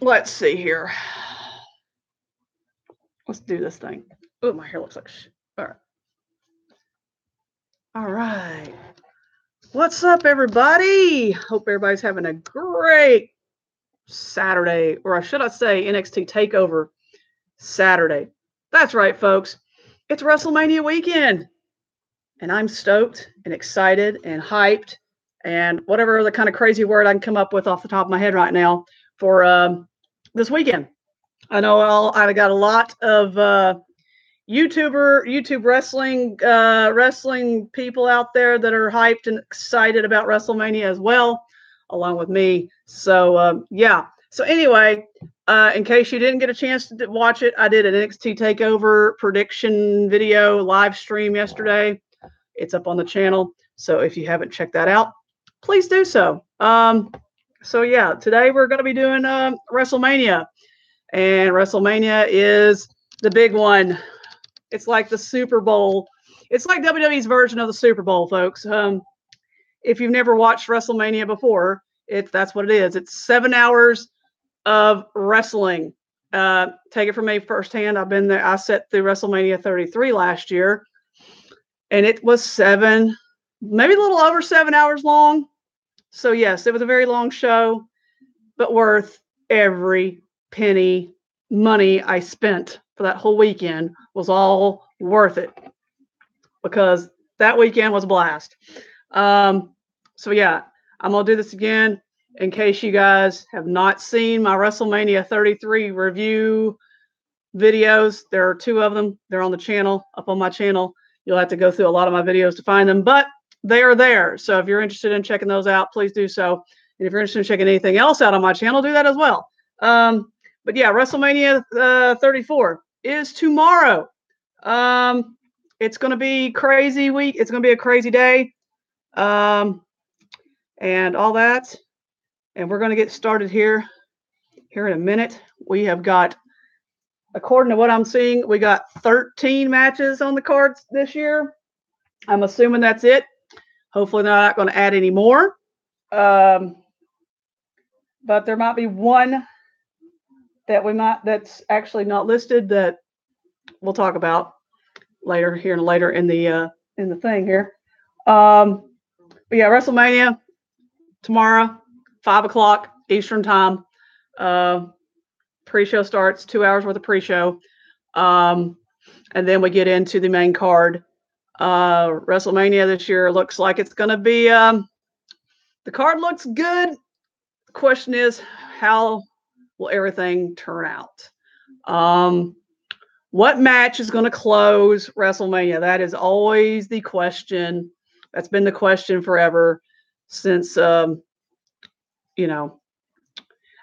Let's see here. Let's do this thing. Oh, my hair looks like all right. All right. What's up, everybody? Hope everybody's having a great Saturday, or should I say NXT TakeOver Saturday. That's right, folks. It's WrestleMania weekend, and I'm stoked and excited and hyped and whatever the kind of crazy word I can come up with off the top of my head right now for this weekend. I know I got a lot of YouTube wrestling people out there that are hyped and excited about WrestleMania as well, along with me. So yeah. So anyway, in case you didn't get a chance to watch it, I did an NXT Takeover prediction video live stream yesterday. It's up on the channel. So if you haven't checked that out, please do so. So yeah, today we're going to be doing WrestleMania, and WrestleMania is the big one. It's like the Super Bowl. It's like WWE's version of the Super Bowl, folks. If you've never watched WrestleMania before, that's what it is. It's 7 hours of wrestling. Take it from me firsthand. I've been there. I sat through WrestleMania 33 last year, and it was maybe a little over 7 hours long. So yes, it was a very long show, but worth every penny money I spent for that whole weekend was all worth it, because that weekend was a blast. So yeah, I'm gonna do this again in case you guys have not seen my WrestleMania 33 review videos. There are 2 of them. They're on the channel, up on my channel. You'll have to go through a lot of my videos to find them, but they are there. So if you're interested in checking those out, please do so. And if you're interested in checking anything else out on my channel, do that as well. But yeah, WrestleMania 34 is tomorrow. It's going to be crazy week. It's going to be a crazy day, and all that. And we're going to get started here in a minute. We have got, according to what I'm seeing, we got 13 matches on the cards this year. I'm assuming that's it. Hopefully they're not going to add any more. But there might be one that's actually not listed that we'll talk about later in the thing here. But yeah, WrestleMania tomorrow, 5 o'clock Eastern time. Pre-show starts, 2 hours worth of pre-show, and then we get into the main card. WrestleMania this year looks like it's going to be. The card looks good. The question is, how will everything turn out? What match is going to close WrestleMania? That is always the question. That's been the question forever since, you know,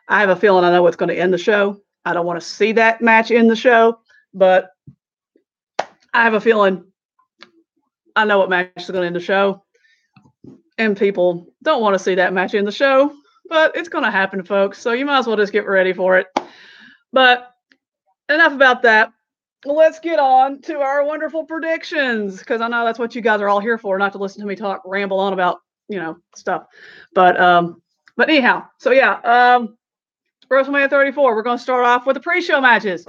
I have a feeling I know what's going to end the show. I don't want to see that match in the show, but I have a feeling I know what match is going to end the show. And people don't want to see that match in the show, but it's going to happen, folks. So you might as well just get ready for it. But enough about that. Let's get on to our wonderful predictions, because I know that's what you guys are all here for, not to listen to me ramble on about, stuff. But anyhow, so yeah, WrestleMania 34, we're going to start off with the pre-show matches.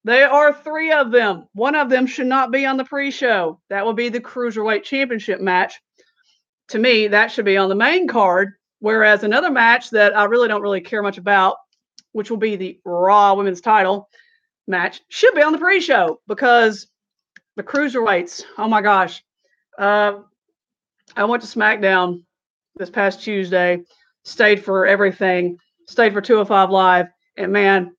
There are 3 of them. One of them should not be on the pre-show. That will be the Cruiserweight Championship match. To me, that should be on the main card, whereas another match that I really don't care much about, which will be the Raw Women's title match, should be on the pre-show, because the Cruiserweights, oh my gosh. I went to SmackDown this past Tuesday, stayed for everything, stayed for 205 Live, and man,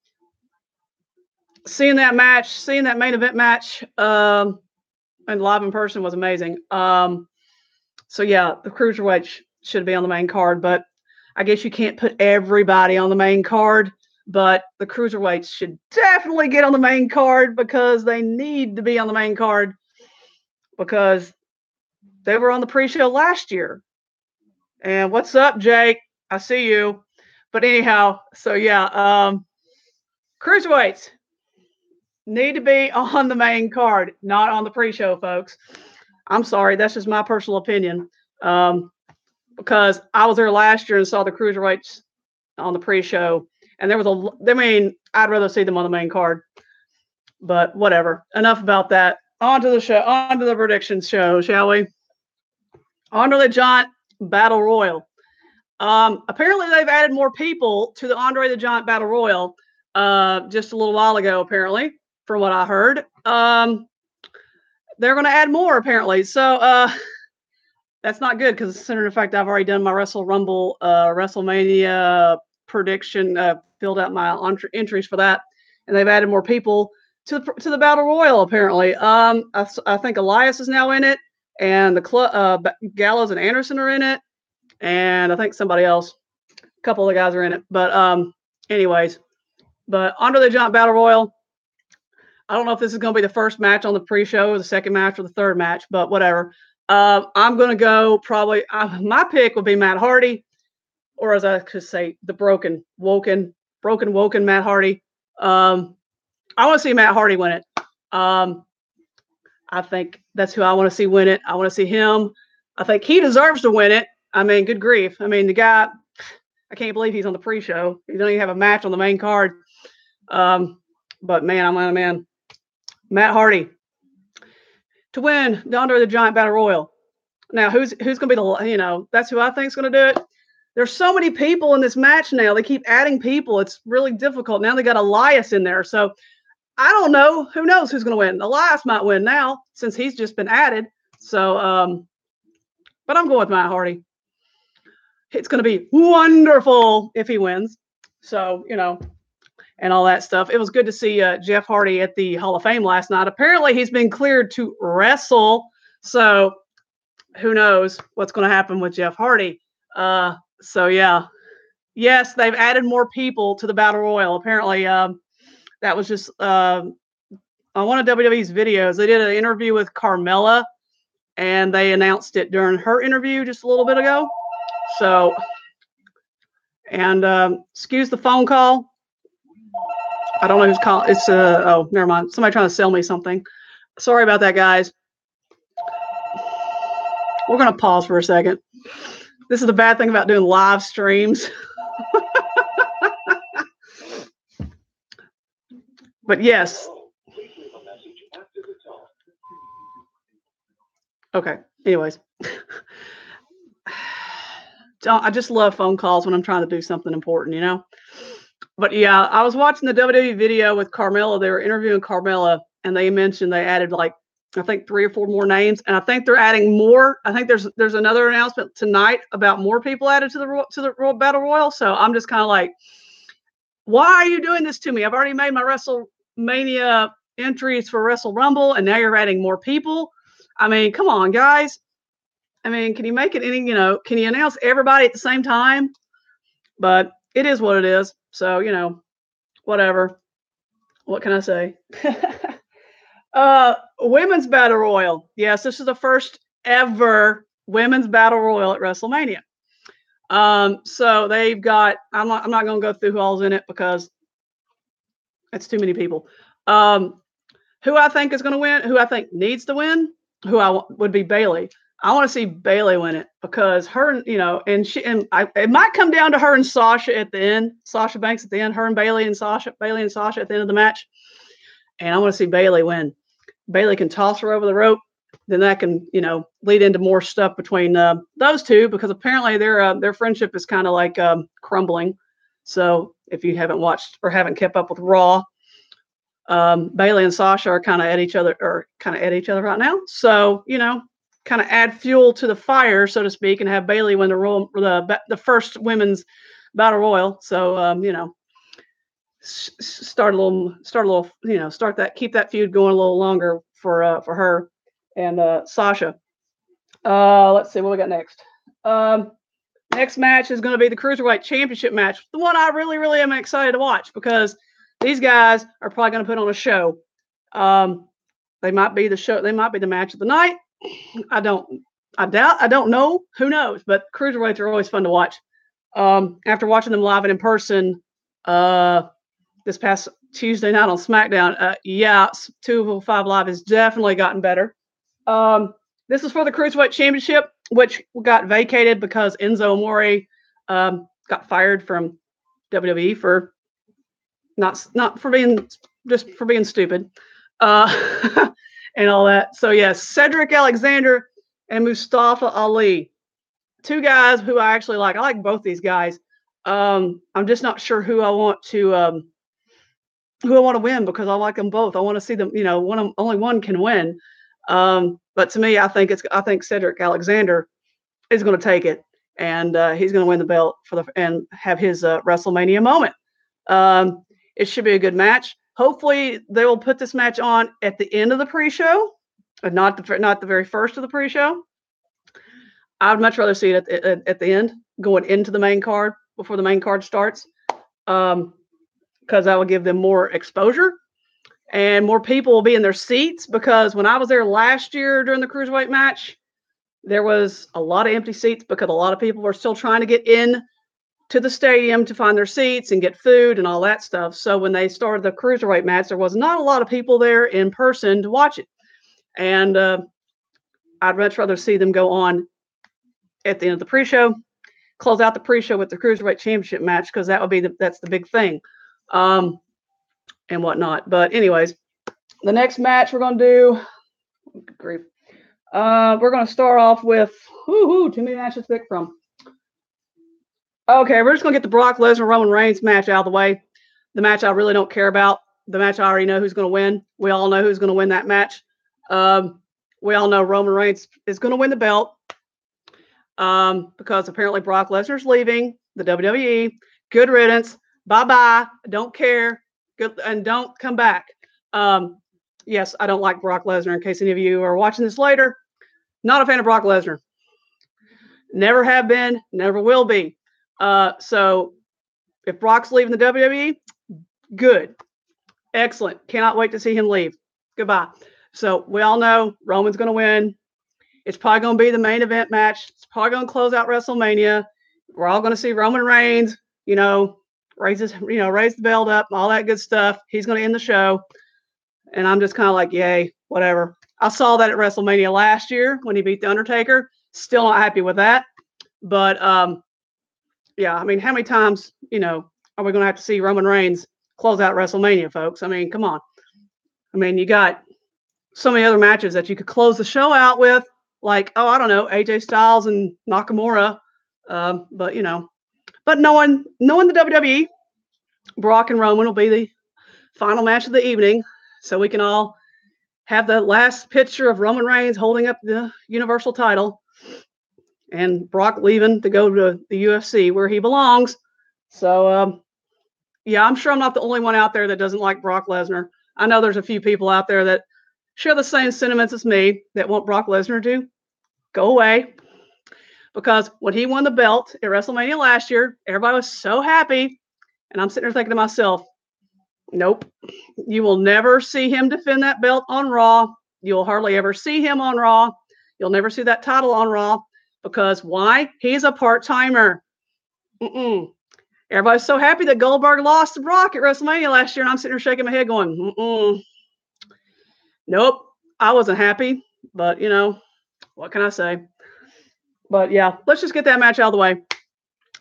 seeing that main event match and live in person was amazing. So yeah, the Cruiserweights should be on the main card, but I guess you can't put everybody on the main card. But the Cruiserweights should definitely get on the main card, because they need to be on the main card, because they were on the pre-show last year. And what's up, Jake? I see you. But anyhow, so yeah, Cruiserweights need to be on the main card, not on the pre-show, folks. I'm sorry, that's just my personal opinion. Because I was there last year and saw the Cruiserweights on the pre-show, And there was I mean, I'd rather see them on the main card. But whatever. Enough about that. On to the show. On to the predictions show, shall we? Andre the Giant Battle Royal. Apparently, they've added more people to the Andre the Giant Battle Royal just a little while ago, apparently, from what I heard. They're going to add more, apparently. So that's not good because, considering the fact I've already done my Wrestlemania prediction, filled out my entries for that, and they've added more people to the Battle Royal, apparently. I think Elias is now in it, and the Gallows and Anderson are in it. And I think somebody else, a couple of the guys are in it. But anyways, but Andre the Giant Battle Royal, I don't know if this is going to be the first match on the pre-show or the second match or the third match, but whatever. I'm going to go probably, my pick would be Matt Hardy, or as I could say, the broken, woken Matt Hardy. I want to see Matt Hardy win it. I think that's who I want to see win it. I want to see him. I think he deserves to win it. I mean, good grief. I mean, the guy, I can't believe he's on the pre-show. He doesn't even have a match on the main card. But man, I'm a man. Matt Hardy to win the Andre the Giant Battle Royal. Now, who's going to be that's who I think is going to do it. There's so many people in this match now. They keep adding people. It's really difficult. Now they got Elias in there. So I don't know. Who knows who's going to win? Elias might win now since he's just been added. So, but I'm going with Matt Hardy. It's going to be wonderful if he wins. So, and all that stuff. It was good to see Jeff Hardy at the Hall of Fame last night. Apparently, he's been cleared to wrestle. So, who knows what's going to happen with Jeff Hardy. So, yeah. Yes, they've added more people to the Battle Royal. Apparently, that was just on one of WWE's videos. They did an interview with Carmella, and they announced it during her interview just a little bit ago. So, and excuse the phone call. I don't know who's calling. It's oh, never mind. Somebody trying to sell me something. Sorry about that, guys. We're gonna pause for a second. This is the bad thing about doing live streams. But yes. Okay. Anyways. I just love phone calls when I'm trying to do something important, But yeah, I was watching the WWE video with Carmella. They were interviewing Carmella, and they mentioned they added I think 3 or 4 more names, and I think they're adding more. I think there's another announcement tonight about more people added to the Battle Royal. So I'm just kind of like, why are you doing this to me? I've already made my WrestleMania entries for Wrestle Rumble, and now you're adding more people. I mean, come on, guys. I mean, can you make it any, can you announce everybody at the same time? But it is what it is. So, whatever. What can I say? Women's Battle Royal. Yes, this is the first ever Women's Battle Royal at WrestleMania. So they've got, I'm not going to go through who all's in it because it's too many people. Who I think is going to win, who I think needs to win, would be Bayley. I want to see Bayley win it because her, it might come down to her and Sasha at the end, Sasha Banks at the end, her and Bayley and Sasha at the end of the match. And I want to see Bayley win. Bayley can toss her over the rope. Then that can, lead into more stuff between those two because apparently their friendship is kind of like crumbling. So if you haven't watched or haven't kept up with Raw, Bayley and Sasha are kind of at each other right now. So, kind of add fuel to the fire, so to speak, and have Bayley win the first women's battle royal. So, keep that feud going a little longer for her and Sasha. Let's see what we got next. Next match is going to be the Cruiserweight Championship match, the one I really, really am excited to watch because these guys are probably going to put on a show. They might be the show. They might be the match of the night. I don't know. Who knows? But Cruiserweights are always fun to watch. After watching them live and in person this past Tuesday night on SmackDown, 205 Live has definitely gotten better. This is for the Cruiserweight Championship, which got vacated because Enzo Amore got fired from WWE for not for being just for being stupid, and all that. So yes, Cedric Alexander and Mustafa Ali, two guys who I actually like. I like both these guys. I'm just not sure who I want to win because I like them both. I want to see them. Only one can win. But to me, I think Cedric Alexander is going to take it, and he's going to win the belt and have his WrestleMania moment. It should be a good match. Hopefully, they will put this match on at the end of the pre-show, and not the very first of the pre-show. I would much rather see it at the end, going into the main card before the main card starts, because that will give them more exposure and more people will be in their seats. Because when I was there last year during the Cruiserweight match, there was a lot of empty seats because a lot of people were still trying to get in to the stadium to find their seats and get food and all that stuff. So when they started the Cruiserweight match, there was not a lot of people there in person to watch it. And I'd much rather see them go on at the end of the pre-show, close out the pre-show with the Cruiserweight Championship match, because that's the big thing, and whatnot. But anyways, the next match we're going to do, good grief, we're going to start off with, too many matches to pick from. Okay, we're just going to get the Brock Lesnar Roman Reigns match out of the way. The match I really don't care about. The match I already know who's going to win. We all know who's going to win that match. We all know Roman Reigns is going to win the belt, because apparently Brock Lesnar's leaving the WWE. Good riddance. Bye-bye. Don't care. Good, and don't come back. Yes, I don't like Brock Lesnar, in case any of you are watching this later. Not a fan of Brock Lesnar. Never have been, never will be. So if Brock's leaving the WWE, good. Excellent. Cannot wait to see him leave. Goodbye. So we all know Roman's going to win. It's probably going to be the main event match. It's probably going to close out WrestleMania. We're all going to see Roman Reigns, raise the belt up, all that good stuff. He's going to end the show. And I'm just kind of like, yay, whatever. I saw that at WrestleMania last year when he beat The Undertaker. Still not happy with that. But, yeah, I mean, how many times, are we going to have to see Roman Reigns close out WrestleMania, folks? I mean, come on. I mean, you got so many other matches that you could close the show out with, like, I don't know, AJ Styles and Nakamura. But knowing the WWE, Brock and Roman will be the final match of the evening. So we can all have the last picture of Roman Reigns holding up the Universal title and Brock leaving to go to the UFC where he belongs. So, yeah, I'm sure I'm not the only one out there that doesn't like Brock Lesnar. I know there's a few people out there that share the same sentiments as me that want Brock Lesnar to go away. Because when he won the belt at WrestleMania last year, everybody was so happy. And I'm sitting there thinking to myself, nope, you will never see him defend that belt on Raw. You'll hardly ever see him on Raw. You'll never see that title on Raw. Because why? He's a part-timer. Everybody's so happy that Goldberg lost to Brock at WrestleMania last year. And I'm sitting there shaking my head going, nope, I wasn't happy. But, what can I say? But yeah, let's just get that match out of the way.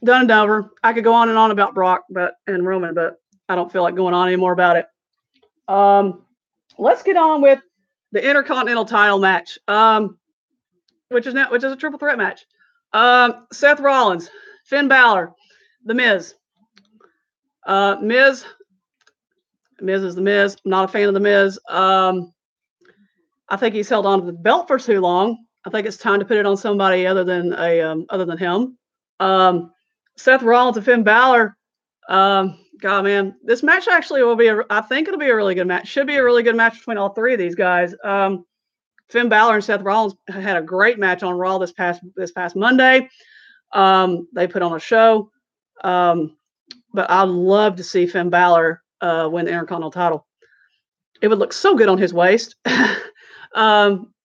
Done and over. I could go on and on about Brock and Roman, but I don't feel like going on anymore about it. Let's get on with the Intercontinental title match, which is a triple threat match. Seth Rollins, Finn Balor, The Miz. Miz is The Miz. I'm not a fan of The Miz. I think he's held on to the belt for too long. I think it's time to put it on somebody other than him. Seth Rollins and Finn Balor. God, man, this match actually will be. I think it'll be a really good match. Should be a really good match between all three of these guys. Finn Balor and Seth Rollins had a great match on Raw this past Monday. They put on a show. But I'd love to see Finn Balor win the Intercontinental title. It would look so good on his waist.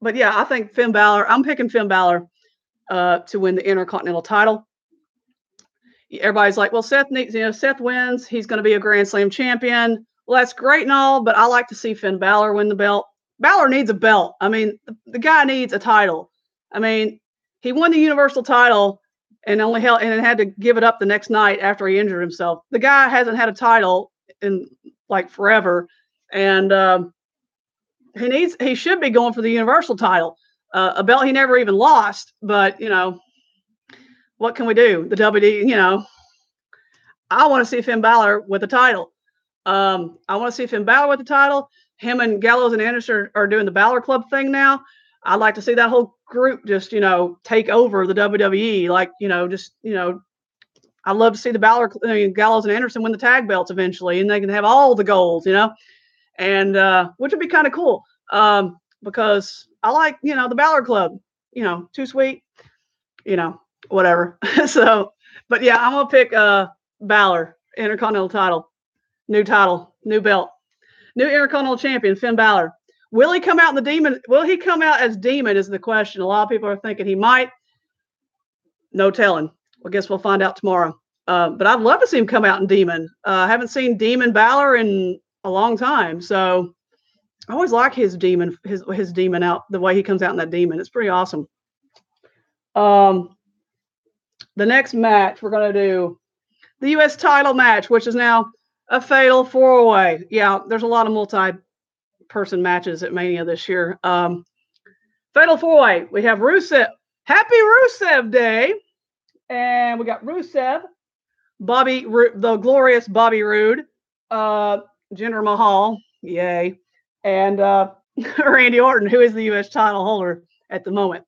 But yeah, I think Finn Balor. I'm picking Finn Balor to win the Intercontinental title. Everybody's like, well, Seth wins. He's going to be a Grand Slam champion. Well, that's great and all, but I like to see Finn Balor win the belt. Balor needs a belt. I mean, the guy needs a title. I mean, he won the Universal title and had to give it up the next night after he injured himself. The guy hasn't had a title in like forever, and he should be going for the Universal title, a belt he never even lost. But what can we do? The WD, I want to see Finn Balor with the title. I want to see Finn Balor with the title. Him and Gallows and Anderson are doing the Balor Club thing now. I'd like to see that whole group just, take over the WWE. Like, I'd love to see the Gallows and Anderson win the tag belts eventually, and they can have all the golds, and which would be kind of cool. Because I like, the Balor Club, too sweet, whatever. So, but yeah, I'm gonna pick Balor, Intercontinental title, new belt, new Intercontinental champion, Finn Balor. Will he come out in the Demon? Will he come out as Demon is the question. A lot of people are thinking he might. No telling. I guess we'll find out tomorrow. But I'd love to see him come out in Demon. I haven't seen Demon Balor in a long time, so I always like his Demon, his Demon out, the way he comes out in that Demon. It's pretty awesome. The next match we're gonna do the U.S. title match, which is now a fatal 4-way. Yeah, there's a lot of multi-person matches at Mania this year. Fatal 4-way. We have Rusev. Happy Rusev Day. And we got Rusev, the glorious Bobby Roode, Jinder Mahal, yay, and Randy Orton, who is the U.S. title holder at the moment.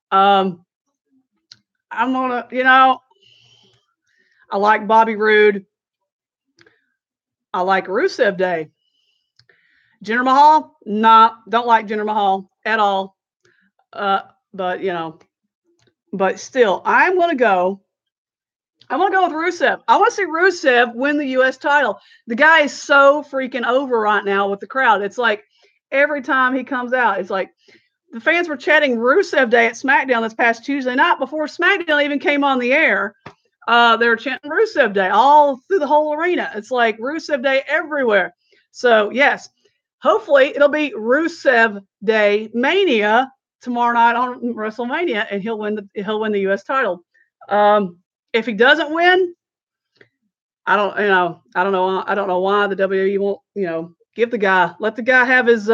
I'm gonna, I like Bobby Roode. I like Rusev Day. Jinder Mahal, nah, don't like Jinder Mahal at all. But still, I'm gonna go with Rusev. I want to see Rusev win the U.S. title. The guy is so freaking over right now with the crowd. It's like every time he comes out, it's like the fans were chanting Rusev Day at SmackDown this past Tuesday night before SmackDown even came on the air. They were chanting Rusev Day all through the whole arena. It's like Rusev Day everywhere. So yes, hopefully it'll be Rusev Day Mania tomorrow night on WrestleMania, and he'll win the U.S. title. If he doesn't win, I don't know why the WWE won't, let the guy have his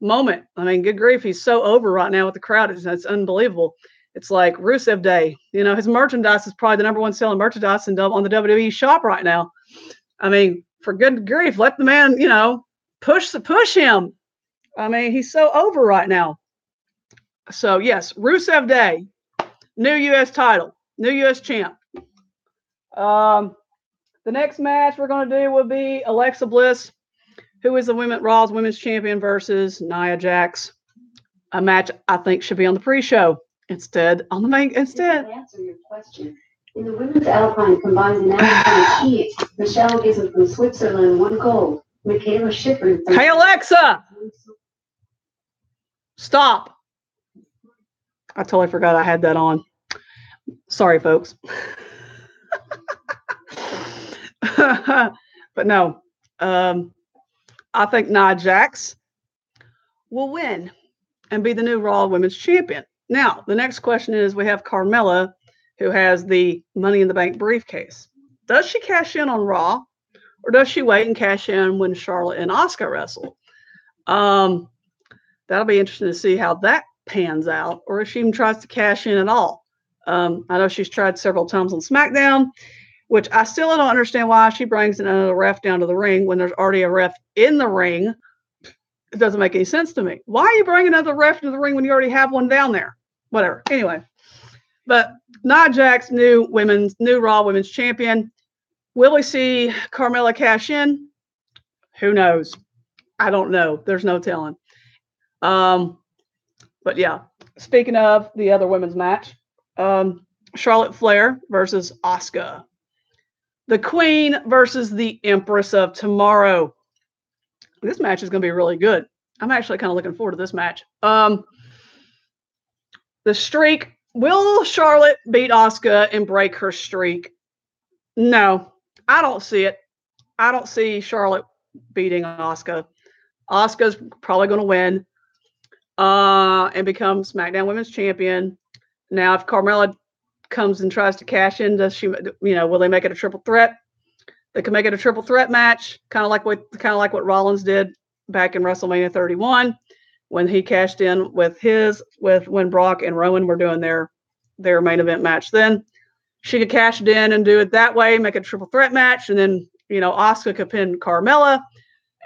moment. I mean, good grief, he's so over right now with the crowd. It's unbelievable. It's like Rusev Day. His merchandise is probably the number one selling merchandise on the WWE shop right now. I mean, for good grief, let the man, push him. I mean, he's so over right now. So yes, Rusev Day, new U.S. title, new U.S. champ. The next match we're going to do will be Alexa Bliss, who is the Raw's Women's Champion, versus Nia Jax. A match I think should be on the pre-show instead on the main. Instead. To answer your question, in the women's Alpine combined and Alpine heat, Michelle Gibson from Switzerland won gold. Michaela Schifrin. Hey Alexa, stop. I totally forgot I had that on. Sorry, folks. But no, I think Nia Jax will win and be the new Raw Women's Champion. Now, the next question is, we have Carmella, who has the Money in the Bank briefcase. Does she cash in on Raw, or does she wait and cash in when Charlotte and Asuka wrestle? That'll be interesting to see how that pans out, or if she even tries to cash in at all. I know she's tried several times on SmackDown, which I still don't understand why she brings another ref down to the ring when there's already a ref in the ring. It doesn't make any sense to me. Why are you bringing another ref to the ring when you already have one down there? Whatever. Anyway, but Nia Jax, new Raw Women's Champion. Will we see Carmella cash in? Who knows? I don't know. There's no telling. But yeah, speaking of the other women's match, Charlotte Flair versus Asuka. The Queen versus the Empress of Tomorrow. This match is going to be really good. I'm actually kind of looking forward to this match. The streak. Will Charlotte beat Asuka and break her streak? No, I don't see it. I don't see Charlotte beating Asuka. Asuka's probably going to win and become SmackDown Women's Champion. Now, if Carmella comes and tries to cash in, does she? Will they make it a triple threat? They can make it a triple threat match, kind of like what Rollins did back in WrestleMania 31 when he cashed in with when Brock and Rowan were doing their main event match. Then she could cash it in and do it that way, make it a triple threat match, and then Asuka could pin Carmella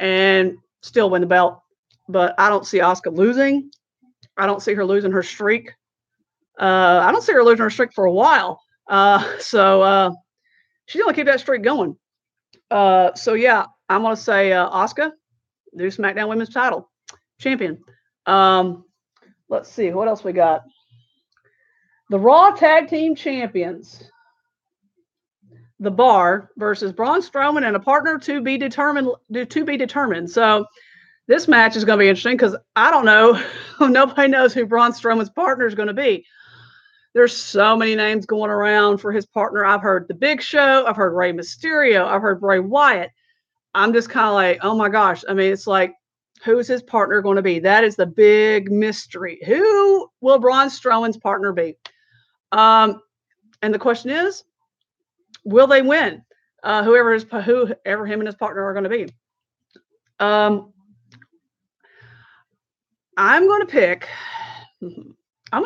and still win the belt. But I don't see Asuka losing. I don't see her losing her streak. I don't see her losing her streak for a while. So she's gonna keep that streak going. So yeah, I'm gonna say Asuka, new SmackDown Women's Title champion. Let's see what else we got. The Raw Tag Team Champions. The Bar versus Braun Strowman and a partner to be determined. So this match is going to be interesting because I don't know. Nobody knows who Braun Strowman's partner is going to be. There's so many names going around for his partner. I've heard The Big Show. I've heard Rey Mysterio. I've heard Bray Wyatt. I'm just kind of like, oh my gosh. I mean, it's like, who is his partner going to be? That is the big mystery. Who will Braun Strowman's partner be? And the question is, will they win? Whoever him and his partner are going to be. I'm going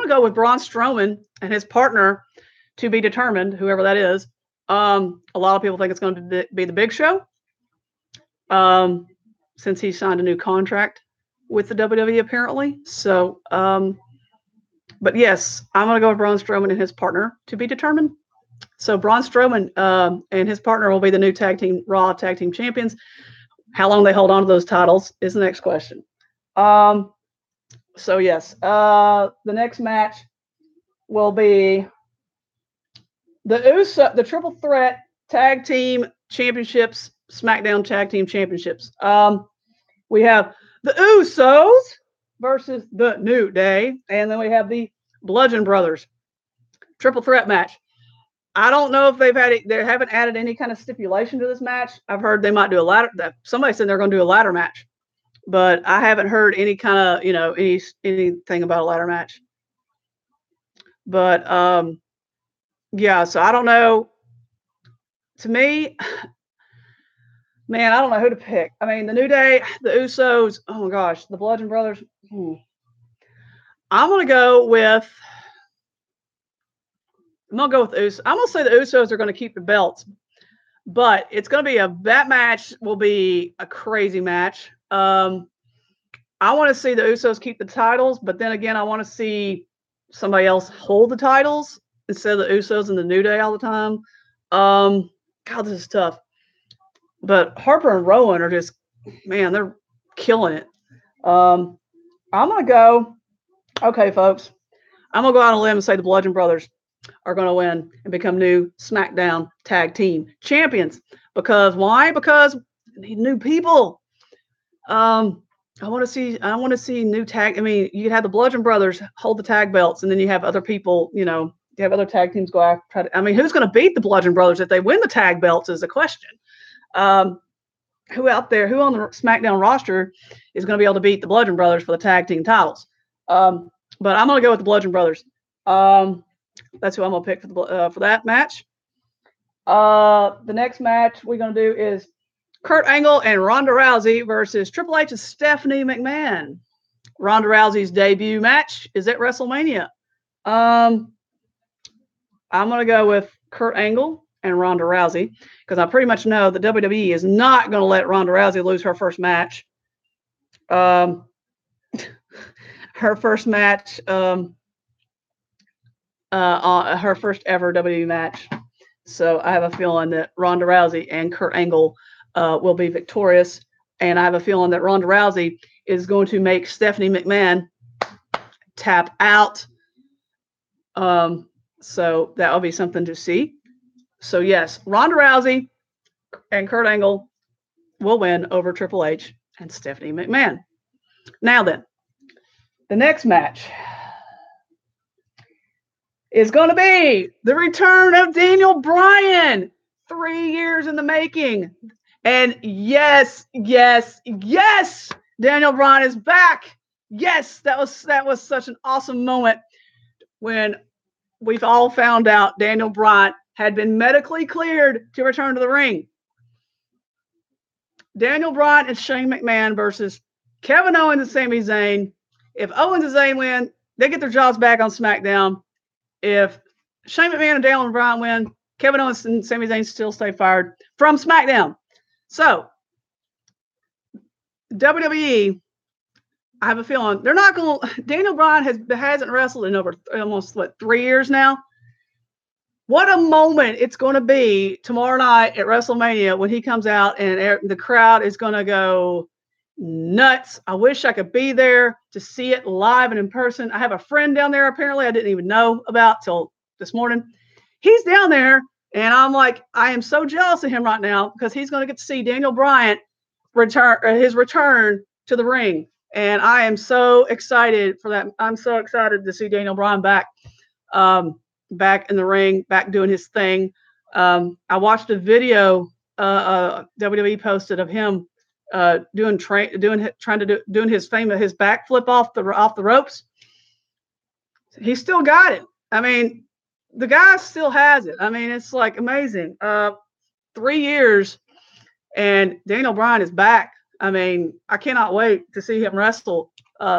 to go with Braun Strowman and his partner to be determined, whoever that is. A lot of people think it's going to be the Big Show, since he signed a new contract with the WWE apparently. So, but yes, I'm going to go with Braun Strowman and his partner to be determined. So Braun Strowman and his partner will be the new Raw Tag Team Champions. How long they hold on to those titles is the next question. So yes, the next match will be the Triple Threat Tag Team Championships, SmackDown Tag Team Championships. We have the Usos versus the New Day, and then we have the Bludgeon Brothers Triple Threat match. I don't know if they haven't added any kind of stipulation to this match. I've heard they might do a ladder. Somebody said they're going to do a ladder match, but I haven't heard any kind of, anything about a ladder match. But yeah, so I don't know. To me, man, I don't know who to pick. I mean, the New Day, the Usos, oh my gosh, the Bludgeon Brothers. I'm going to go with Usos. I'm going to say the Usos are going to keep the belts, but it's going to be that match will be a crazy match. I want to see the Usos keep the titles, but then again, I want to see somebody else hold the titles instead of the Usos and the New Day all the time. God, this is tough. But Harper and Rowan are just, man, they're killing it. I'm going to go, okay, folks, I'm going to go out on a limb and say the Bludgeon Brothers are going to win and become new SmackDown Tag Team Champions. Because why? Because we need new people. I want to see new tag. I mean, you have the Bludgeon Brothers hold the tag belts, and then you have other people, you have other tag teams go after. I mean, who's going to beat the Bludgeon Brothers if they win the tag belts is the question. Who on the SmackDown roster is going to be able to beat the Bludgeon Brothers for the tag team titles? But I'm going to go with the Bludgeon Brothers. That's who I'm going to pick for that match. The next match we're going to do is Kurt Angle and Ronda Rousey versus Triple H and Stephanie McMahon. Ronda Rousey's debut match is at WrestleMania. I'm going to go with Kurt Angle and Ronda Rousey because I pretty much know that WWE is not going to let Ronda Rousey lose her first match. Her first match, her first ever WWE match. So I have a feeling that Ronda Rousey and Kurt Angle will be victorious. And I have a feeling that Ronda Rousey is going to make Stephanie McMahon tap out. So that will be something to see. So yes, Ronda Rousey and Kurt Angle will win over Triple H and Stephanie McMahon. Now then, the next match is going to be the return of Daniel Bryan. 3 years in the making. And yes, Daniel Bryan is back. Yes, that was such an awesome moment when we've all found out Daniel Bryan had been medically cleared to return to the ring. Daniel Bryan and Shane McMahon versus Kevin Owens and Sami Zayn. If Owens and Zayn win, they get their jobs back on SmackDown. If Shane McMahon and Daniel Bryan win, Kevin Owens and Sami Zayn still stay fired from SmackDown. So, WWE, I have a feeling they're not going to. Daniel Bryan hasn't wrestled in over almost 3 years now. What a moment it's going to be tomorrow night at WrestleMania when he comes out and the crowd is going to go nuts. I wish I could be there to see it live and in person. I have a friend down there, apparently, I didn't even know about till this morning. He's down there, and I'm like, I am so jealous of him right now because he's going to get to see Daniel Bryan his return to the ring. And I am so excited for that. I'm so excited to see Daniel Bryan back. Back in the ring, back doing his thing. I watched a video WWE posted of him doing his backflip off the ropes. He still got it. I mean, the guy still has it. I mean, it's like amazing. 3 years, and Daniel Bryan is back. I mean, I cannot wait to see him wrestle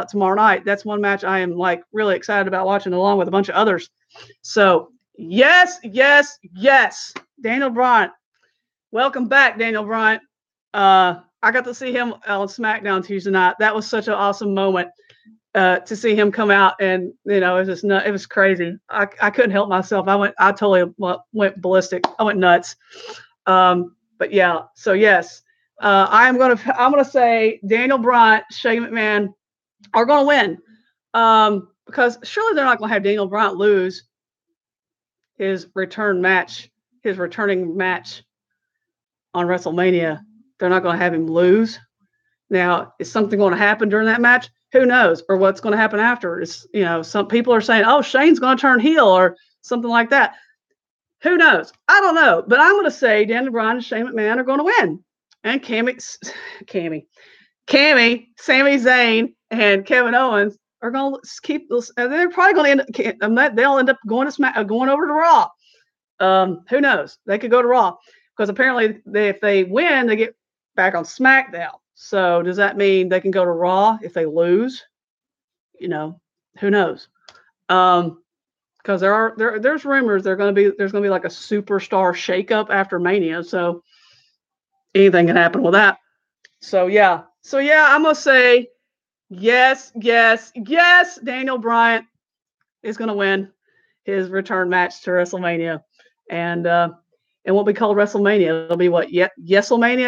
tomorrow night. That's one match I am like really excited about watching, along with a bunch of others. So yes, Daniel Bryan, welcome back, Daniel Bryan. I got to see him on SmackDown Tuesday night. That was such an awesome moment to see him come out, and it was crazy. I couldn't help myself. I totally went ballistic. I went nuts. But yeah, so yes, I'm gonna say Daniel Bryan, Shane McMahon are gonna win. Because surely they're not going to have Daniel Bryan lose his returning match on WrestleMania. They're not going to have him lose. Now, is something going to happen during that match? Who knows? Or what's going to happen after? Some people are saying, oh, Shane's going to turn heel or something like that. Who knows? I don't know. But I'm going to say Daniel Bryan and Shane McMahon are going to win. And Cammy, Sami Zayn, and Kevin Owens are going to keep this. They're probably going to end up. They'll end up going over to Raw. Who knows? They could go to Raw because apparently if they win, they get back on SmackDown. So does that mean they can go to Raw if they lose? Who knows? Because there's rumors there's going to be like a superstar shakeup after Mania. So anything can happen with that. So yeah, I'm gonna say. Yes, Daniel Bryan is going to win his return match to WrestleMania. And it won't be called WrestleMania. It'll be what? Yesmania.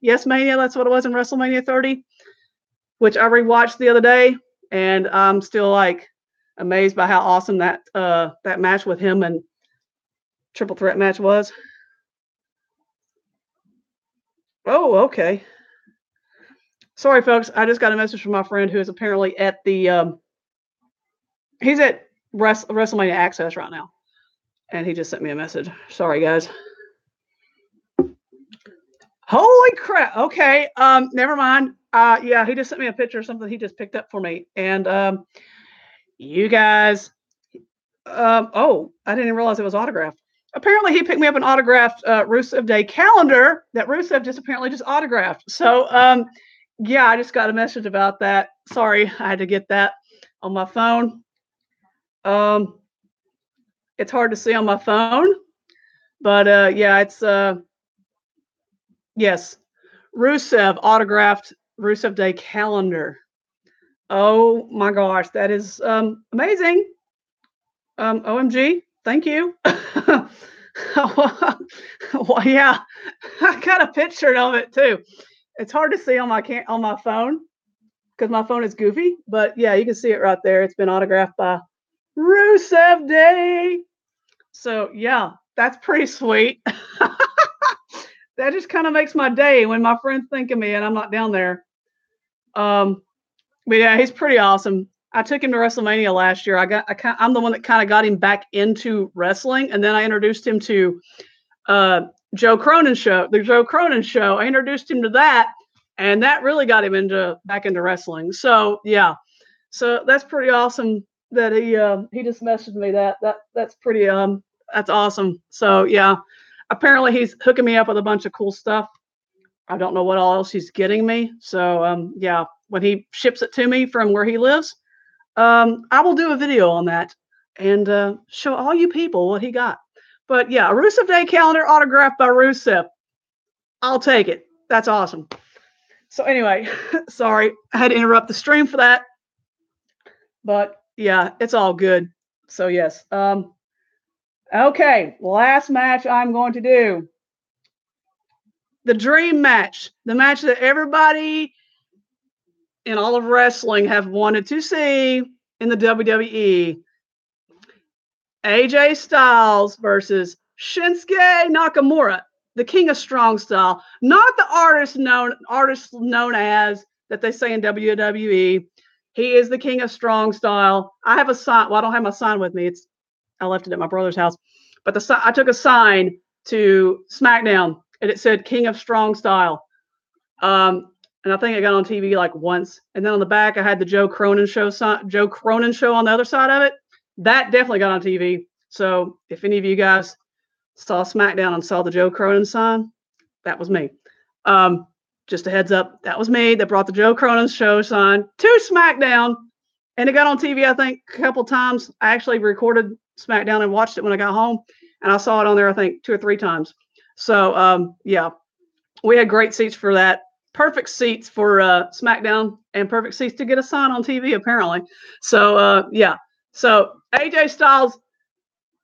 That's what it was in WrestleMania 30, which I rewatched the other day. And I'm still like amazed by how awesome that match with him and triple threat match was. Oh, okay. Sorry, folks. I just got a message from my friend who is apparently at the he's at WrestleMania Access right now, and he just sent me a message. Sorry, guys. Holy crap! Okay, never mind. Yeah, he just sent me a picture of something he just picked up for me, and you guys. Oh, I didn't even realize it was autographed. Apparently, he picked me up an autographed Rusev Day calendar that Rusev just autographed. So, yeah, I just got a message about that. Sorry, I had to get that on my phone. It's hard to see on my phone, but yeah, it's yes, Rusev autographed Rusev Day calendar. Oh my gosh, that is amazing. OMG, thank you. Well, yeah, I got a picture of it too. It's hard to see on my phone because my phone is goofy, but yeah, you can see it right there. It's been autographed by Rusev Day. So yeah, that's pretty sweet. That just kind of makes my day when my friends think of me and I'm not down there. But yeah, he's pretty awesome. I took him to WrestleMania last year. I'm the one that kind of got him back into wrestling, and then I introduced him to Joe Cronin's show. The Joe Cronin show. I introduced him to that, and that really got him back into wrestling. So yeah, so that's pretty awesome that he just messaged me that's pretty that's awesome. So yeah, apparently he's hooking me up with a bunch of cool stuff I don't know what all else he's getting me. So yeah, when he ships it to me from where he lives, I will do a video on that and show all you people what he got. But yeah, a Rusev Day calendar autographed by Rusev. I'll take it. That's awesome. So anyway, sorry, I had to interrupt the stream for that. But yeah, it's all good. So yes. Okay, last match I'm going to do. The dream match. The match that everybody in all of wrestling have wanted to see in the WWE. AJ Styles versus Shinsuke Nakamura, the King of Strong Style, not the artist known as that they say in WWE. He is the King of Strong Style. I have a sign. Well, I don't have my sign with me. I left it at my brother's house. But I took a sign to SmackDown and it said King of Strong Style. And I think I got on TV like once. And then on the back, I had the Joe Cronin show on the other side of it. That definitely got on TV. So if any of you guys saw SmackDown and saw the Joe Cronin sign, that was me. Just a heads up, that was me that brought the Joe Cronin show sign to SmackDown. And it got on TV, I think, a couple times. I actually recorded SmackDown and watched it when I got home. And I saw it on there, I think, 2 or 3 times. So, yeah, we had great seats for that. Perfect seats for SmackDown and perfect seats to get a sign on TV, apparently. So, yeah. So, AJ Styles,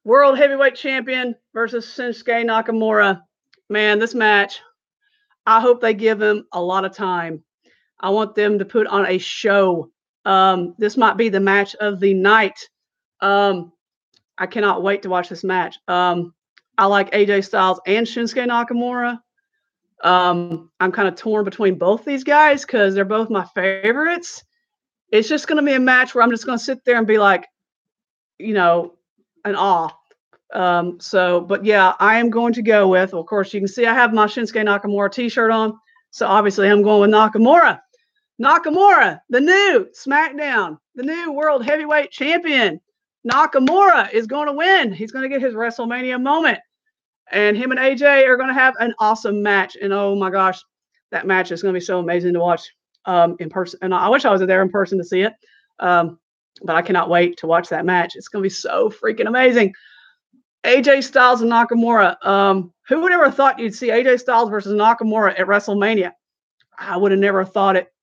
World Heavyweight Champion versus Shinsuke Nakamura. Man, this match, I hope they give him a lot of time. I want them to put on a show. This might be the match of the night. I cannot wait to watch this match. I like AJ Styles and Shinsuke Nakamura. I'm kind of torn between both these guys because they're both my favorites. It's just going to be a match where I'm just going to sit there and be like, in awe. But yeah, I am going to go with, of course, you can see I have my Shinsuke Nakamura t-shirt on. So obviously I'm going with Nakamura. Nakamura, the new SmackDown, the new World Heavyweight Champion. Nakamura is going to win. He's going to get his WrestleMania moment. And him and AJ are going to have an awesome match. And oh my gosh, that match is going to be so amazing to watch in person. And I wish I was there in person to see it. But I cannot wait to watch that match. It's going to be so freaking amazing. AJ Styles and Nakamura. Who would ever thought you'd see AJ Styles versus Nakamura at WrestleMania? I would have never thought it.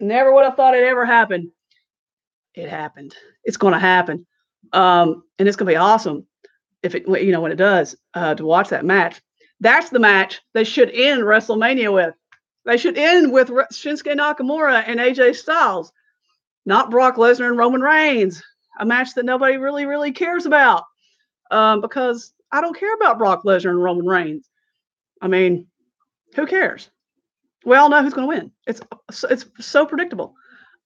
Never would have thought it ever happened. It happened. It's going to happen. And it's going to be awesome when it does, to watch that match. That's the match they should end WrestleMania with. They should end with Shinsuke Nakamura and AJ Styles, not Brock Lesnar and Roman Reigns, a match that nobody really, really cares about, because I don't care about Brock Lesnar and Roman Reigns. I mean, who cares? We all know who's going to win. It's so predictable.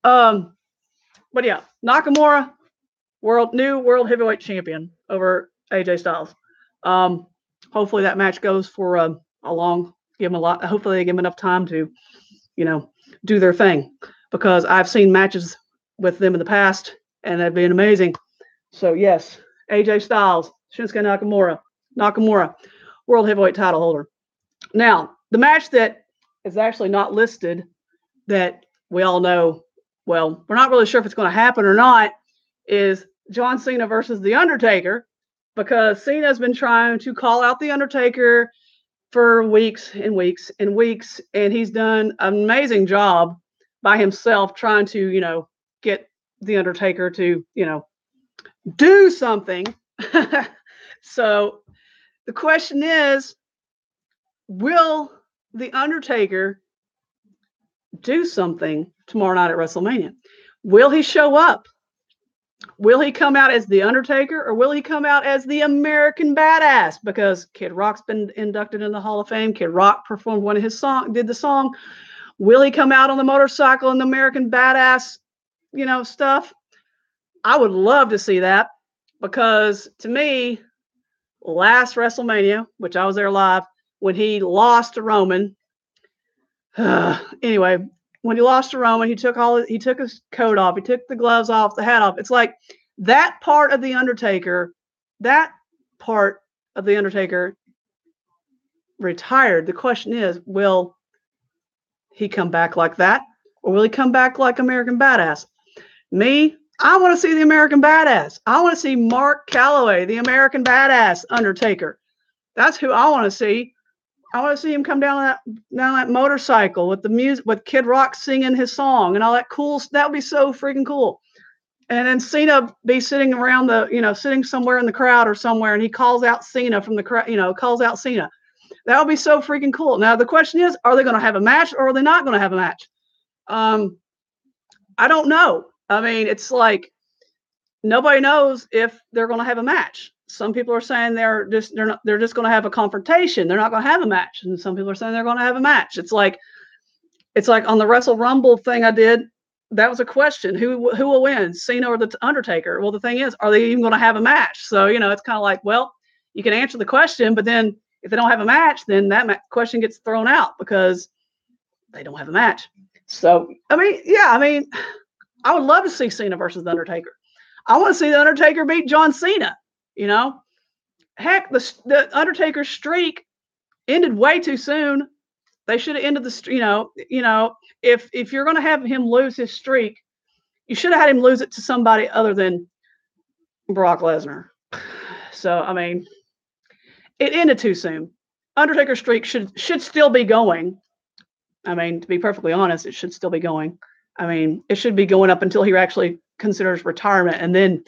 But yeah, Nakamura, new World Heavyweight Champion over AJ Styles. Hopefully that match goes for a long. Hopefully they give him enough time to, do their thing, because I've seen matches with them in the past and they've been amazing. So yes, AJ Styles, Shinsuke Nakamura, World Heavyweight title holder. Now the match that is actually not listed, that we all know, well, we're not really sure if it's going to happen or not, is John Cena versus The Undertaker, because Cena's been trying to call out The Undertaker for weeks and weeks and weeks, and he's done an amazing job by himself trying to, get The Undertaker to, do something. So the question is, will The Undertaker do something tomorrow night at WrestleMania? Will he show up? Will he come out as The Undertaker, or will he come out as the American Badass? Because Kid Rock's been inducted in the Hall of Fame. Kid Rock performed one of his did the song. Will he come out on the motorcycle and the American Badass, stuff? I would love to see that, because to me, last WrestleMania, which I was there live, when he lost to Roman. Anyway, when he lost to Roman, he took his coat off, he took the gloves off, the hat off. It's like that part of the Undertaker retired. The question is, will he come back like that, or will he come back like American Badass? Me, I want to see the American Badass. I want to see Mark Calloway, the American Badass Undertaker. That's who I want to see. I want to see him come down that motorcycle with the music, with Kid Rock singing his song and all that cool. That would be so freaking cool. And then Cena be sitting around sitting somewhere in the crowd or somewhere, and he calls out Cena from the crowd, calls out Cena. That would be so freaking cool. Now the question is, are they going to have a match or are they not going to have a match? I don't know. I mean, it's like nobody knows if they're going to have a match. Some people are saying they're just going to have a confrontation. They're not going to have a match. And some people are saying they're going to have a match. It's like on the Wrestle Rumble thing I did. That was a question. Who will win, Cena or the Undertaker? Well, the thing is, are they even going to have a match? So, it's kind of like, well, you can answer the question, but then if they don't have a match, then that question gets thrown out because they don't have a match. So, I mean, I would love to see Cena versus the Undertaker. I want to see the Undertaker beat John Cena. Heck, the Undertaker streak ended way too soon. They should have ended the, if you're going to have him lose his streak, you should have had him lose it to somebody other than Brock Lesnar. So, I mean, it ended too soon. Undertaker streak should still be going. I mean, to be perfectly honest, it should still be going. I mean, it should be going up until he actually considers retirement, and then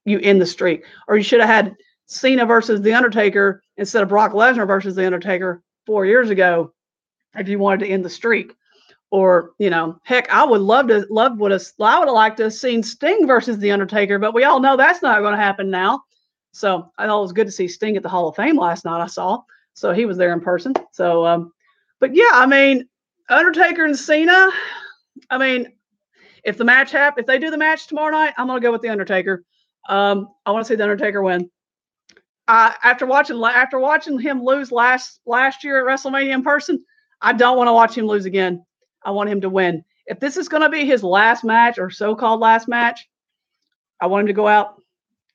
you end the streak. Or you should have had Cena versus The Undertaker instead of Brock Lesnar versus The Undertaker 4 years ago if you wanted to end the streak. Or, heck, I would have liked to have seen Sting versus The Undertaker, but we all know that's not going to happen now. So I thought it was good to see Sting at the Hall of Fame last night. I saw. So he was there in person. So, but yeah, I mean, Undertaker and Cena, I mean, if they do the match tomorrow night, I'm going to go with The Undertaker. I want to see The Undertaker win. After watching him lose last year at WrestleMania in person, I don't want to watch him lose again. I want him to win. If this is going to be his last match or so-called last match, I want him to go out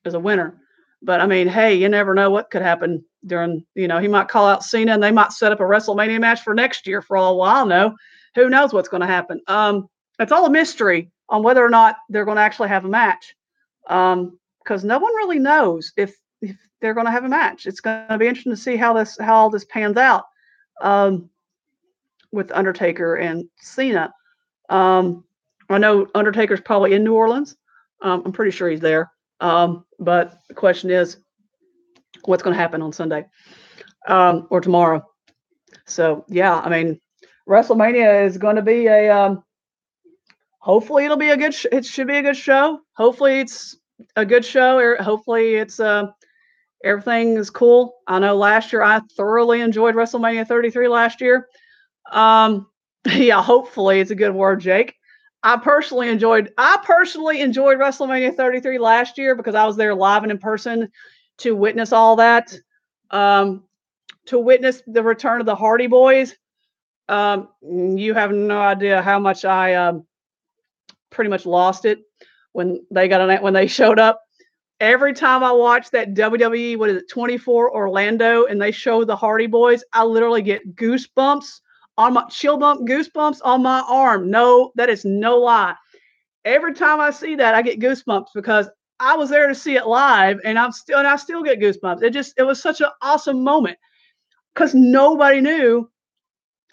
as a winner. But I mean, hey, you never know what could happen during, he might call out Cena and they might set up a WrestleMania match for next year for all I know. Who knows what's going to happen? It's all a mystery on whether or not they're going to actually have a match. Because no one really knows if they're going to have a match. It's going to be interesting to see how all this pans out with Undertaker and Cena. I know Undertaker's probably in New Orleans. I'm pretty sure he's there. But the question is, what's going to happen on Sunday or tomorrow? So yeah, I mean, WrestleMania is going to be hopefully it'll be a good. It should be a good show. Hopefully it's a good show. Or hopefully it's everything is cool. I know last year I thoroughly enjoyed WrestleMania 33 last year. Yeah, hopefully it's a good word, Jake. I personally enjoyed WrestleMania 33 last year because I was there live and in person to witness all that. To witness the return of the Hardy Boys. You have no idea how much I pretty much lost it when they showed up. Every time I watch that WWE, 24 Orlando, and they show the Hardy Boys, I literally get goosebumps on my goosebumps on my arm. No, that is no lie. Every time I see that, I get goosebumps because I was there to see it live, and I still get goosebumps. It was such an awesome moment because nobody knew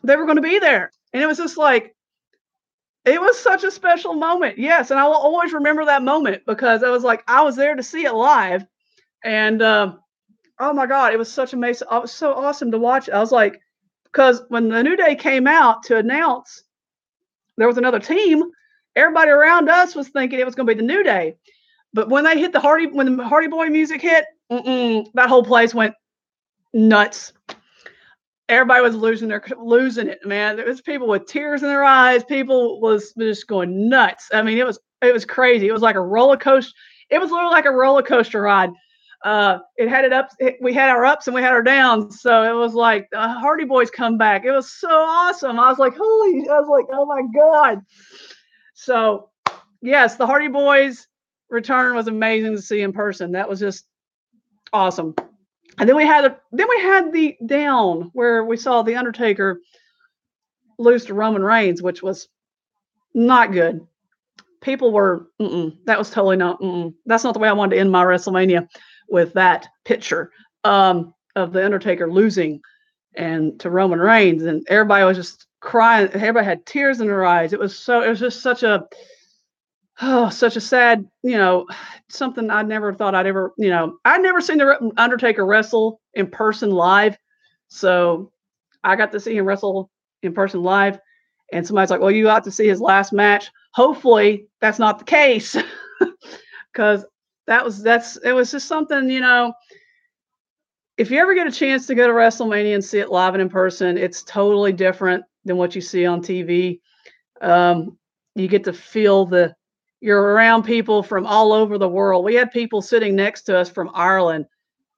they were going to be there, and it was just like. It was such a special moment. Yes. And I will always remember that moment because I was there to see it live. And oh my God, it was such amazing. It was so awesome to watch. I was like, because when the New Day came out to announce there was another team, everybody around us was thinking it was going to be the New Day. But when when the Hardy Boy music hit, that whole place went nuts. Everybody was losing it, man. There was people with tears in their eyes. People was just going nuts. I mean, it was crazy. It was like a roller coaster. It was literally like a roller coaster ride. It had it up. We had our ups and we had our downs. So it was like the Hardy Boys come back. It was so awesome. I was like, oh my God. So yes, the Hardy Boys return was amazing to see in person. That was just awesome. And then we had the down where we saw the Undertaker lose to Roman Reigns, which was not good. People were, that was totally not, that's not the way I wanted to end my WrestleMania, with that picture of the Undertaker losing and to Roman Reigns, and everybody was just crying. Everybody had tears in their eyes. It was just such a sad, something I never thought I'd ever, I'd never seen the Undertaker wrestle in person live. So I got to see him wrestle in person live, and somebody's like, well, you got to see his last match. Hopefully that's not the case. Because it was just something, if you ever get a chance to go to WrestleMania and see it live and in person, it's totally different than what you see on TV. You get to feel you're around people from all over the world. We had people sitting next to us from Ireland,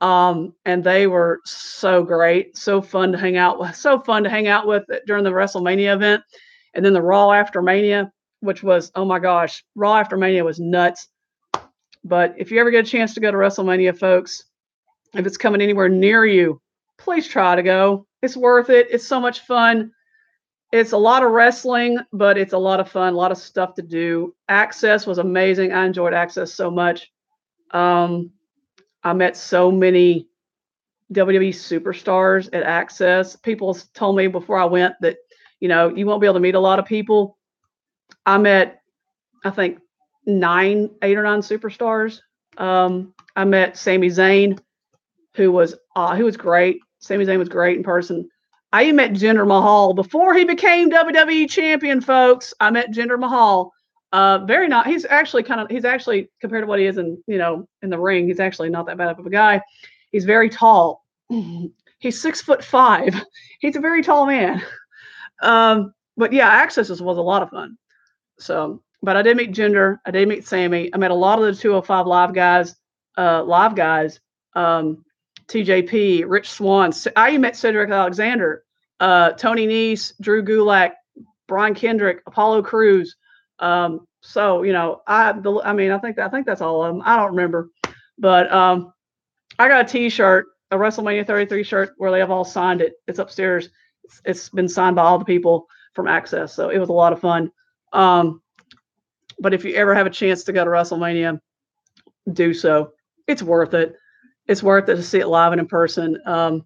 and they were so great, so fun to hang out with during the WrestleMania event. And then the Raw after Mania, which was, oh my gosh, Raw after Mania was nuts. But if you ever get a chance to go to WrestleMania, folks, if it's coming anywhere near you, please try to go. It's worth it. It's so much fun. It's a lot of wrestling, but it's a lot of fun, a lot of stuff to do. Access was amazing. I enjoyed Access so much. I met so many WWE superstars at Access. People told me before I went that, you won't be able to meet a lot of people. I met, I think, 8 or 9 superstars. I met Sami Zayn, who was great. Sami Zayn was great in person. I even met Jinder Mahal before he became WWE champion, folks. I met Jinder Mahal. Very nice. He's actually compared to what he is in the ring, he's actually not that bad of a guy. He's very tall. He's 6'5". He's a very tall man. But yeah, Access was a lot of fun. So, but I did meet Jinder. I did meet Sammy. I met a lot of the 205 live guys. TJP, Rich Swann. I even met Cedric Alexander, Tony Nese, Drew Gulak, Brian Kendrick, Apollo Crews. I think that's all of them. I don't remember, but I got a T-shirt, a WrestleMania 33 shirt, where they have all signed it. It's upstairs. It's been signed by all the people from Access, so it was a lot of fun. But if you ever have a chance to go to WrestleMania, do so. It's worth it. It's worth it to see it live and in person. I'm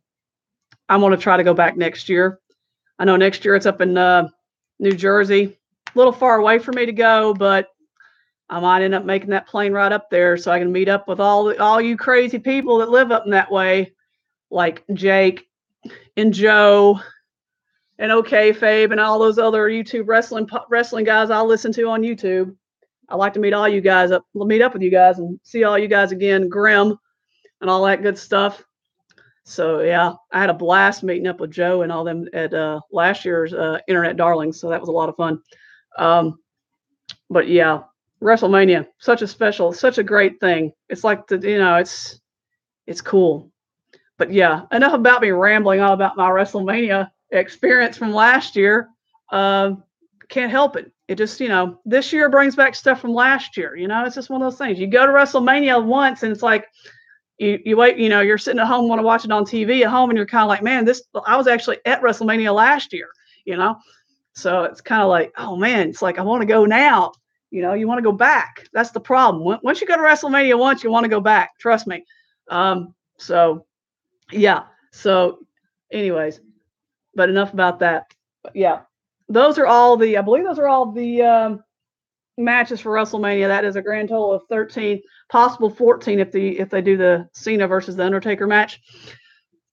going to try to go back next year. I know next year it's up in New Jersey. A little far away for me to go, but I might end up making that plane ride up there so I can meet up with all you crazy people that live up in that way, like Jake and Joe and OK Fabe and all those other YouTube wrestling guys I listen to on YouTube. I like to meet all you guys meet up with you guys and see all you guys again, Grim and all that good stuff. So yeah, I had a blast meeting up with Joe and all them at last year's Internet Darlings. So that was a lot of fun. But yeah, WrestleMania, such a great thing. It's like it's cool. But yeah, enough about me rambling all about my WrestleMania experience from last year. Can't help it. It just, this year brings back stuff from last year. It's just one of those things. You go to WrestleMania once and it's like, you wait, you're sitting at home, want to watch it on TV at home, and you're kind of like, man, I was actually at WrestleMania last year, So it's kind of like, oh man, it's like, I want to go now. You want to go back. That's the problem. Once you go to WrestleMania once, you want to go back. Trust me. So yeah. So anyways, but enough about that. But yeah, I believe those are all the matches for WrestleMania. That is a grand total of 13, possible 14 if they do the Cena versus the Undertaker match.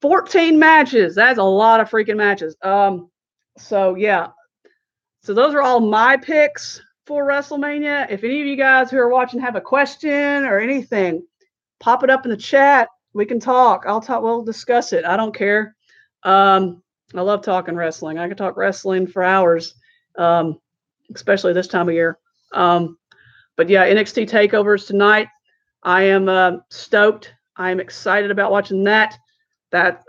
14 matches. That's a lot of freaking matches. So yeah. So those are all my picks for WrestleMania. If any of you guys who are watching have a question or anything, pop it up in the chat. We can talk. We'll discuss it. I don't care. I love talking wrestling. I can talk wrestling for hours, especially this time of year. But yeah, NXT takeovers tonight. I am stoked. I am excited about watching that. That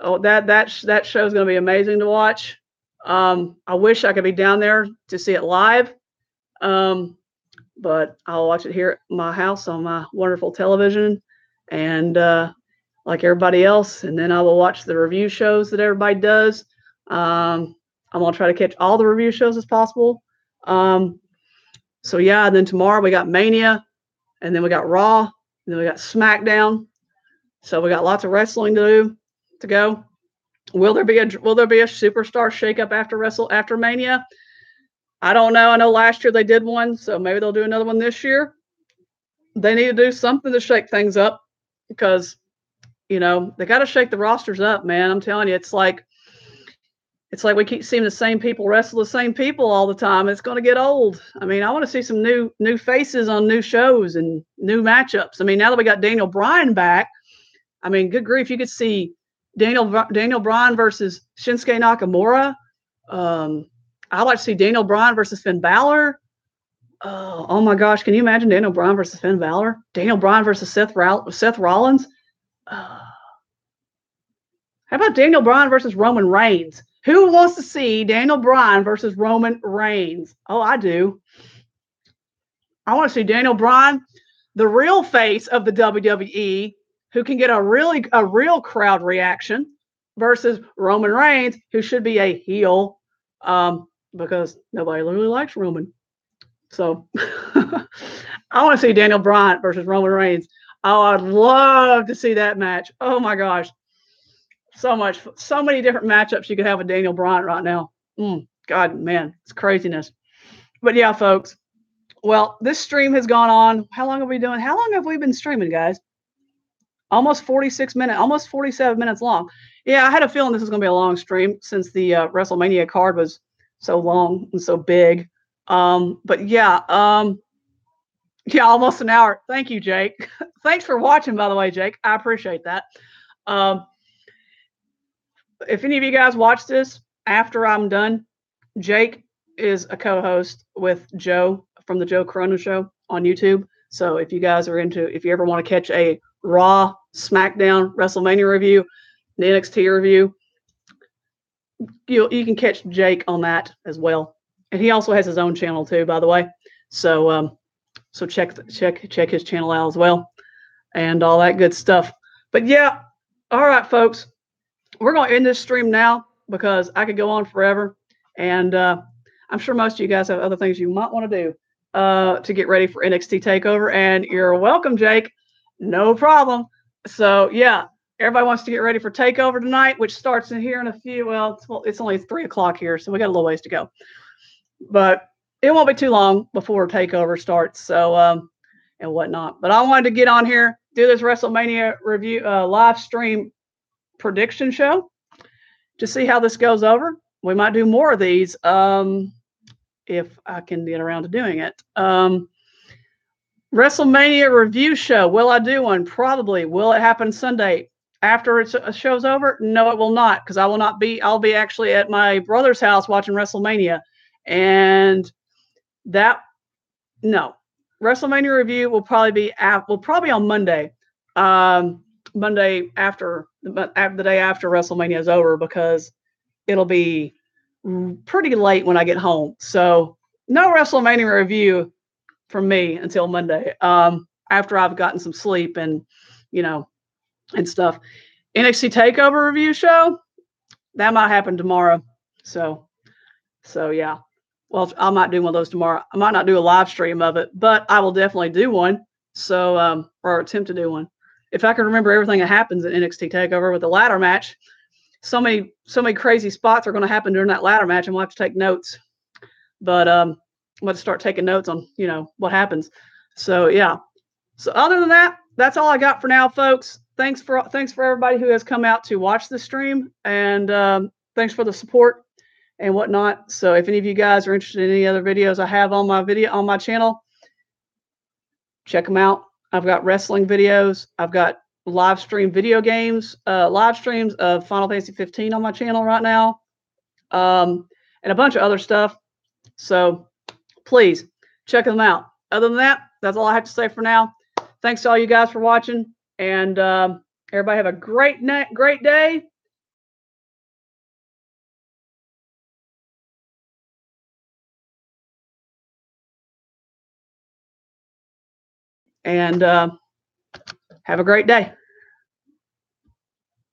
show is going to be amazing to watch. I wish I could be down there to see it live. But I'll watch it here at my house on my wonderful television, and like everybody else. And then I will watch the review shows that everybody does. I'll I'm gonna try to catch all the review shows as possible. So yeah, and then tomorrow we got Mania, and then we got Raw, and then we got SmackDown. So we got lots of wrestling to go. Will there be a superstar shakeup after Mania? I don't know. I know last year they did one, so maybe they'll do another one this year. They need to do something to shake things up because they got to shake the rosters up, man. I'm telling you, it's like we keep seeing the same people wrestle the same people all the time. It's going to get old. I mean, I want to see some new faces on new shows and new matchups. I mean, now that we got Daniel Bryan back, I mean, good grief, you could see Daniel Bryan versus Shinsuke Nakamura. I'd like to see Daniel Bryan versus Finn Balor. Oh my gosh, can you imagine Daniel Bryan versus Finn Balor? Daniel Bryan versus Seth Rollins. How about Daniel Bryan versus Roman Reigns? Who wants to see Daniel Bryan versus Roman Reigns? Oh, I do. I want to see Daniel Bryan, the real face of the WWE, who can get a real crowd reaction, versus Roman Reigns, who should be a heel, because nobody really likes Roman. So I want to see Daniel Bryan versus Roman Reigns. Oh, I'd love to see that match. Oh my gosh. So many different matchups you could have with Daniel Bryan right now. God, man, it's craziness. But yeah, folks. Well, this stream has gone on. How long have we been streaming, guys? Almost 46 minutes, almost 47 minutes long. Yeah, I had a feeling this was going to be a long stream since the WrestleMania card was so long and so big. But yeah, almost an hour. Thank you, Jake. Thanks for watching, by the way, Jake. I appreciate that. If any of you guys watch this after I'm done, Jake is a co-host with Joe from the Joe Corona Show on YouTube. So if you guys are if you ever want to catch a Raw, SmackDown, WrestleMania review, the NXT review, you can catch Jake on that as well. And he also has his own channel too, by the way. So check his channel out as well, and all that good stuff. But yeah, all right, folks, we're going to end this stream now because I could go on forever, and I'm sure most of you guys have other things you might want to do to get ready for NXT Takeover. And you're welcome, Jake. No problem. So yeah, everybody wants to get ready for Takeover tonight, which starts in here in a few. Well, it's only 3:00 here, so we got a little ways to go. But it won't be too long before Takeover starts. So and whatnot. But I wanted to get on here, do this WrestleMania review live stream prediction show to see how this goes over. We might do more of these if I can get around to doing it. WrestleMania review show. Will I do one? Probably. Will it happen Sunday after a show's over? No, it will not, because I will not be. I'll be actually at my brother's house watching WrestleMania, and WrestleMania review will probably be on Monday. Monday after the day after WrestleMania is over, because it'll be pretty late when I get home. So no WrestleMania review from me until Monday, after I've gotten some sleep and and stuff. NXT Takeover review show, that might happen tomorrow. So yeah. Well, I might do one of those tomorrow. I might not do a live stream of it, but I will definitely do one. So or attempt to do one. If I can remember everything that happens at NXT Takeover with the ladder match, so many crazy spots are going to happen during that ladder match, and we'll have to take notes. But I'm going to start taking notes on what happens. So yeah. So other than that, that's all I got for now, folks. Thanks for everybody who has come out to watch the stream, and thanks for the support and whatnot. So if any of you guys are interested in any other videos I have on my channel, check them out. I've got wrestling videos. I've got live stream video games, live streams of Final Fantasy 15 on my channel right now, and a bunch of other stuff. So please check them out. Other than that, that's all I have to say for now. Thanks to all you guys for watching, and everybody have a great night, great day. And have a great day.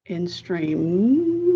In stream.